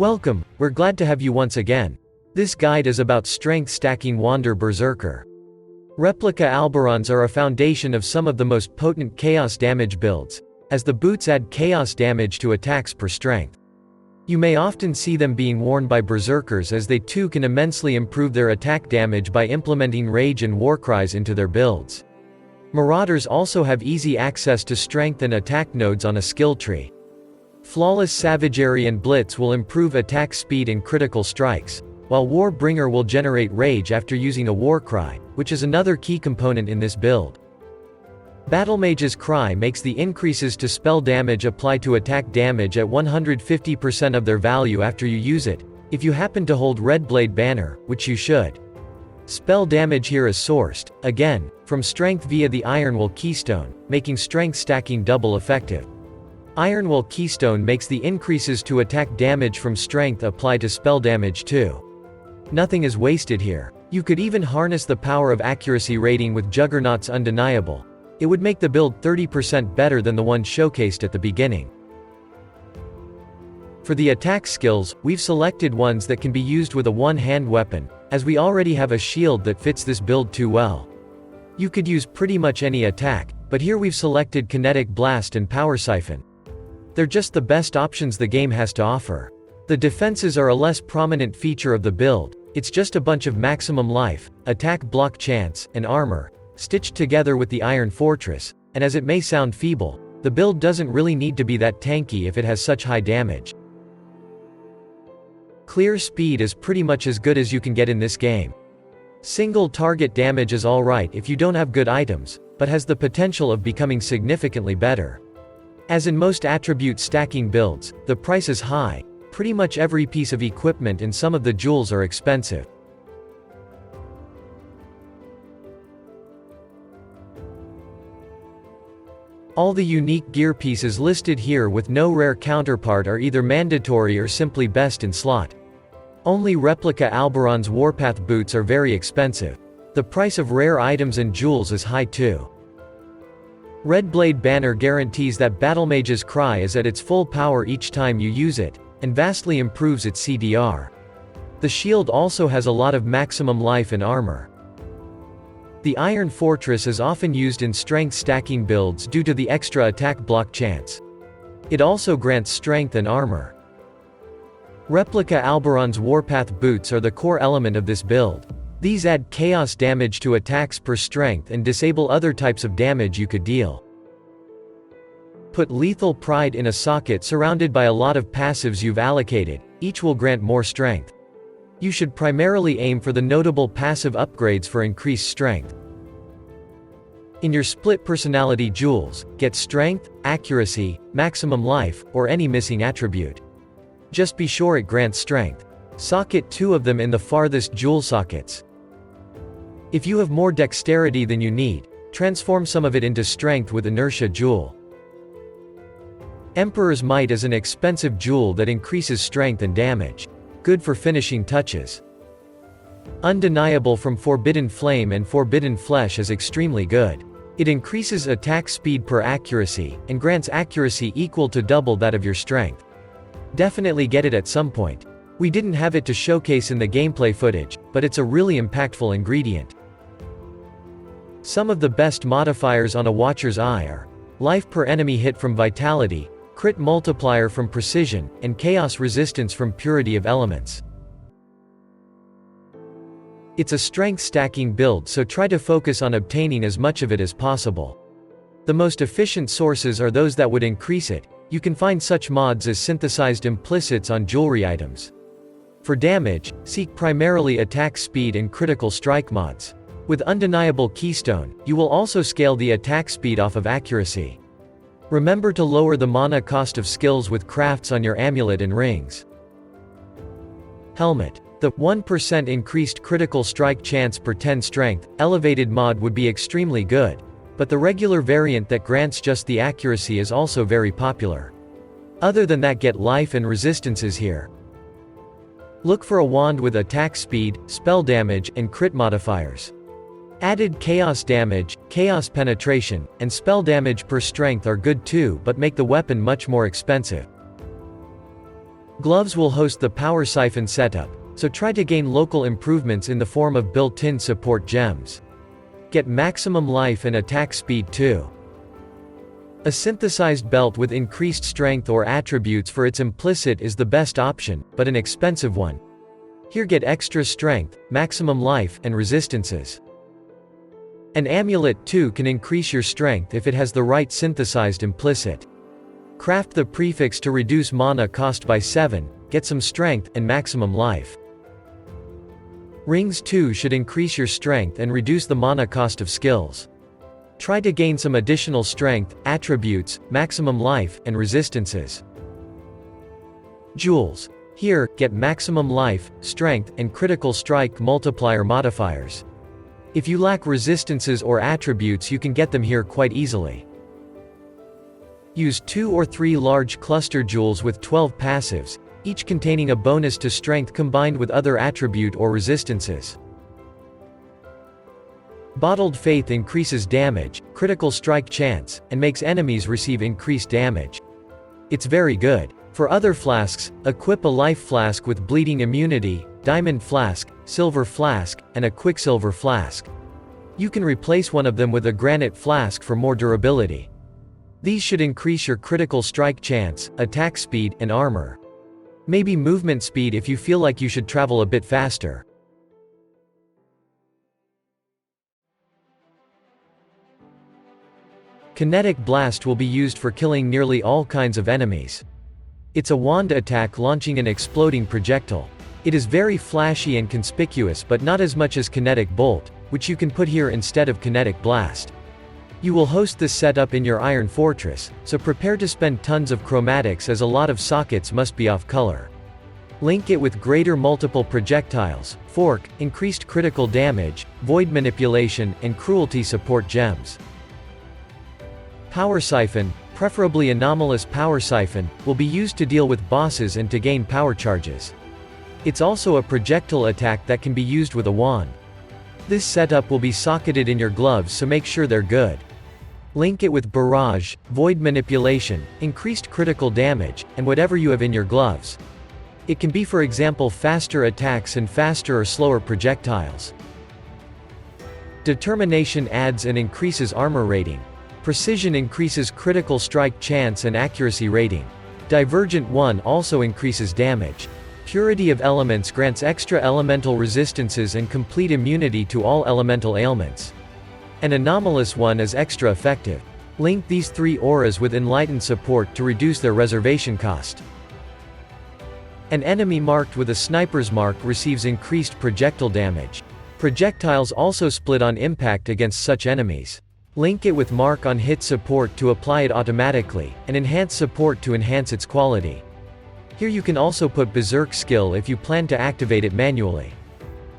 Welcome, we're glad to have you once again. This guide is about strength stacking Wander Berserker. Replica Alberons are a foundation of some of the most potent chaos damage builds, as the boots add chaos damage to attacks per strength. You may often see them being worn by berserkers as they too can immensely improve their attack damage by implementing rage and warcries into their builds. Marauders also have easy access to strength and attack nodes on a skill tree. Flawless Savagery and Blitz will improve attack speed and critical strikes, while Warbringer will generate rage after using a warcry, which is another key component in this build. Battlemage's Cry makes the increases to spell damage apply to attack damage at 150% of their value after you use it, if you happen to hold Red Blade Banner, which you should. Spell damage here is sourced, again, from strength via the Ironwall Keystone, making strength stacking double effective. Ironwall Keystone makes the increases to attack damage from strength apply to spell damage too. Nothing is wasted here. You could even harness the power of accuracy rating with Juggernaut's Undeniable. It would make the build 30% better than the one showcased at the beginning. For the attack skills, we've selected ones that can be used with a one-hand weapon, as we already have a shield that fits this build too well. You could use pretty much any attack, but here we've selected Kinetic Blast and Power Siphon. They're just the best options the game has to offer. The defenses are a less prominent feature of the build, it's just a bunch of maximum life, attack block chance, and armor, stitched together with the Iron Fortress, and as it may sound feeble, the build doesn't really need to be that tanky if it has such high damage. Clear speed is pretty much as good as you can get in this game. Single target damage is alright if you don't have good items, but has the potential of becoming significantly better. As in most attribute stacking builds, the price is high, pretty much every piece of equipment and some of the jewels are expensive. All the unique gear pieces listed here with no rare counterpart are either mandatory or simply best in slot. Only Replica Alberon's Warpath boots are very expensive. The price of rare items and jewels is high too. Red Blade Banner guarantees that Battlemage's Cry is at its full power each time you use it, and vastly improves its CDR. The shield also has a lot of maximum life and armor. The Iron Fortress is often used in strength stacking builds due to the extra attack block chance. It also grants strength and armor. Replica Alberon's Warpath boots are the core element of this build. These add chaos damage to attacks per strength and disable other types of damage you could deal. Put Lethal Pride in a socket surrounded by a lot of passives you've allocated, each will grant more strength. You should primarily aim for the notable passive upgrades for increased strength. In your split personality jewels, get strength, accuracy, maximum life, or any missing attribute. Just be sure it grants strength. Socket 2 of them in the farthest jewel sockets. If you have more dexterity than you need, transform some of it into strength with Inertia Jewel. Emperor's Might is an expensive jewel that increases strength and damage. Good for finishing touches. Undeniable from Forbidden Flame and Forbidden Flesh is extremely good. It increases attack speed per accuracy, and grants accuracy equal to double that of your strength. Definitely get it at some point. We didn't have it to showcase in the gameplay footage, but it's a really impactful ingredient. Some of the best modifiers on a Watcher's Eye are life per enemy hit from Vitality, crit multiplier from Precision, and chaos resistance from Purity of Elements. It's a strength stacking build, so try to focus on obtaining as much of it as possible. The most efficient sources are those that would increase it. You can find such mods as synthesized implicits on jewelry items. For damage, seek primarily attack speed and critical strike mods. With Undeniable Keystone, you will also scale the attack speed off of accuracy. Remember to lower the mana cost of skills with crafts on your amulet and rings. Helmet. The 1% increased critical strike chance per 10 strength elevated mod would be extremely good, but the regular variant that grants just the accuracy is also very popular. Other than that, get life and resistances here. Look for a wand with attack speed, spell damage, and crit modifiers. Added chaos damage, chaos penetration, and spell damage per strength are good too, but make the weapon much more expensive. Gloves will host the power siphon setup, so try to gain local improvements in the form of built-in support gems. Get maximum life and attack speed too. A synthesized belt with increased strength or attributes for its implicit is the best option, but an expensive one. Here get extra strength, maximum life, and resistances. An amulet too can increase your strength if it has the right synthesized implicit. Craft the prefix to reduce mana cost by 7, get some strength, and maximum life. Rings too should increase your strength and reduce the mana cost of skills. Try to gain some additional strength, attributes, maximum life, and resistances. Jewels. Here, get maximum life, strength, and critical strike multiplier modifiers. If you lack resistances or attributes, you can get them here quite easily. Use 2 or 3 large cluster jewels with 12 passives, each containing a bonus to strength combined with other attribute or resistances. Bottled Faith increases damage, critical strike chance, and makes enemies receive increased damage. It's very good. For other flasks, equip a life flask with bleeding immunity, diamond flask, silver flask, and a quicksilver flask. You can replace one of them with a granite flask for more durability. These should increase your critical strike chance, attack speed, and armor. Maybe movement speed if you feel like you should travel a bit faster. Kinetic Blast will be used for killing nearly all kinds of enemies. It's a wand attack launching an exploding projectile. It is very flashy and conspicuous, but not as much as Kinetic Bolt, which you can put here instead of Kinetic Blast. You will host this setup in your Iron Fortress, so prepare to spend tons of chromatics as a lot of sockets must be off color. Link it with greater multiple projectiles, fork, increased critical damage, void manipulation, and cruelty support gems. Power Siphon, preferably anomalous Power Siphon, will be used to deal with bosses and to gain power charges. It's also a projectile attack that can be used with a wand. This setup will be socketed in your gloves, so make sure they're good. Link it with Barrage, Void Manipulation, increased critical damage, and whatever you have in your gloves. It can be, for example, faster attacks and faster or slower projectiles. Determination adds and increases armor rating. Precision increases critical strike chance and accuracy rating. Divergent 1 also increases damage. Purity of Elements grants extra elemental resistances and complete immunity to all elemental ailments. An Anomalous 1 is extra effective. Link these 3 auras with Enlightened support to reduce their reservation cost. An enemy marked with a sniper's mark receives increased projectile damage. Projectiles also split on impact against such enemies. Link it with Mark on Hit support to apply it automatically, and Enhance support to enhance its quality. Here you can also put Berserk skill if you plan to activate it manually.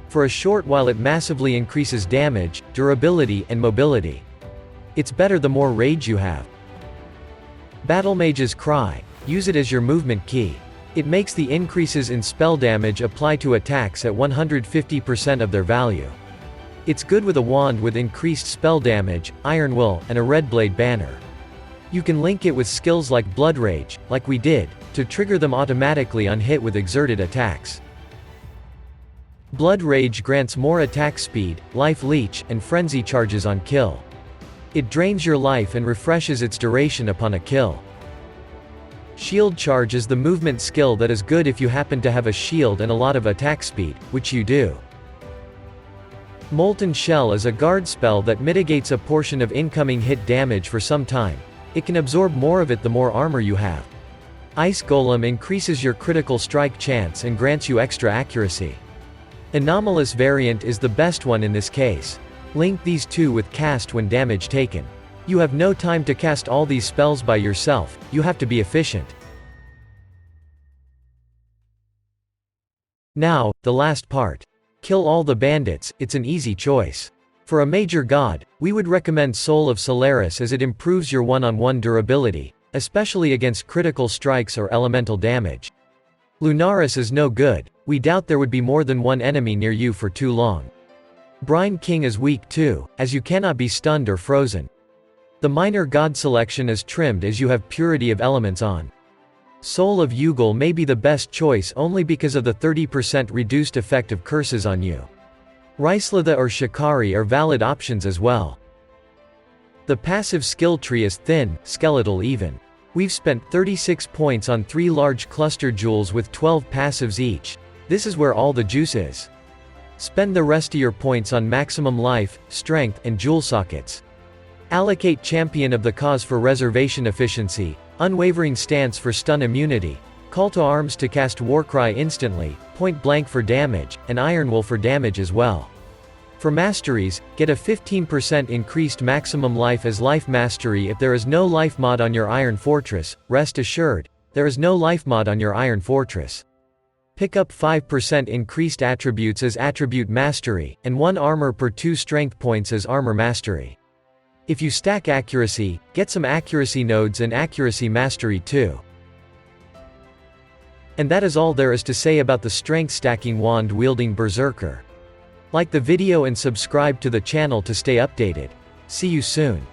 For a short while it massively increases damage, durability, and mobility. It's better the more rage you have. Battle Mage's Cry. Use it as your movement key. It makes the increases in spell damage apply to attacks at 150% of their value. It's good with a wand with increased spell damage, Iron Will, and a Red Blade banner. You can link it with skills like Blood Rage, like we did, to trigger them automatically on hit with exerted attacks. Blood Rage grants more attack speed, life leech, and frenzy charges on kill. It drains your life and refreshes its duration upon a kill. Shield Charge is the movement skill that is good if you happen to have a shield and a lot of attack speed, which you do. Molten Shell is a guard spell that mitigates a portion of incoming hit damage for some time. It can absorb more of it the more armor you have. Ice Golem increases your critical strike chance and grants you extra accuracy. Anomalous variant is the best one in this case. Link these two with Cast when damage taken. You have no time to cast all these spells by yourself, you have to be efficient. Now, the last part. Kill all the bandits, it's an easy choice. For a major god, we would recommend Soul of Solaris as it improves your one-on-one durability, especially against critical strikes or elemental damage. Lunaris is no good, we doubt there would be more than one enemy near you for too long. Brine King is weak too, as you cannot be stunned or frozen. The minor god selection is trimmed as you have Purity of Elements on. Soul of Yugal may be the best choice only because of the 30% reduced effect of curses on you. Ricelatha or Shikari are valid options as well. The passive skill tree is thin, skeletal even. We've spent 36 points on 3 large cluster jewels with 12 passives each. This is where all the juice is. Spend the rest of your points on maximum life, strength, and jewel sockets. Allocate Champion of the Cause for reservation efficiency, Unwavering Stance for stun immunity, Call to Arms to cast Warcry instantly, Point Blank for damage, and Iron Will for damage as well. For masteries, get a 15% increased maximum life as life mastery if there is no life mod on your Iron Fortress. Rest assured, there is no life mod on your Iron Fortress. Pick up 5% increased attributes as attribute mastery, and 1 armor per 2 strength points as armor mastery. If you stack accuracy, get some accuracy nodes and accuracy mastery too. And that is all there is to say about the strength stacking wand wielding Berserker. Like the video and subscribe to the channel to stay updated. See you soon.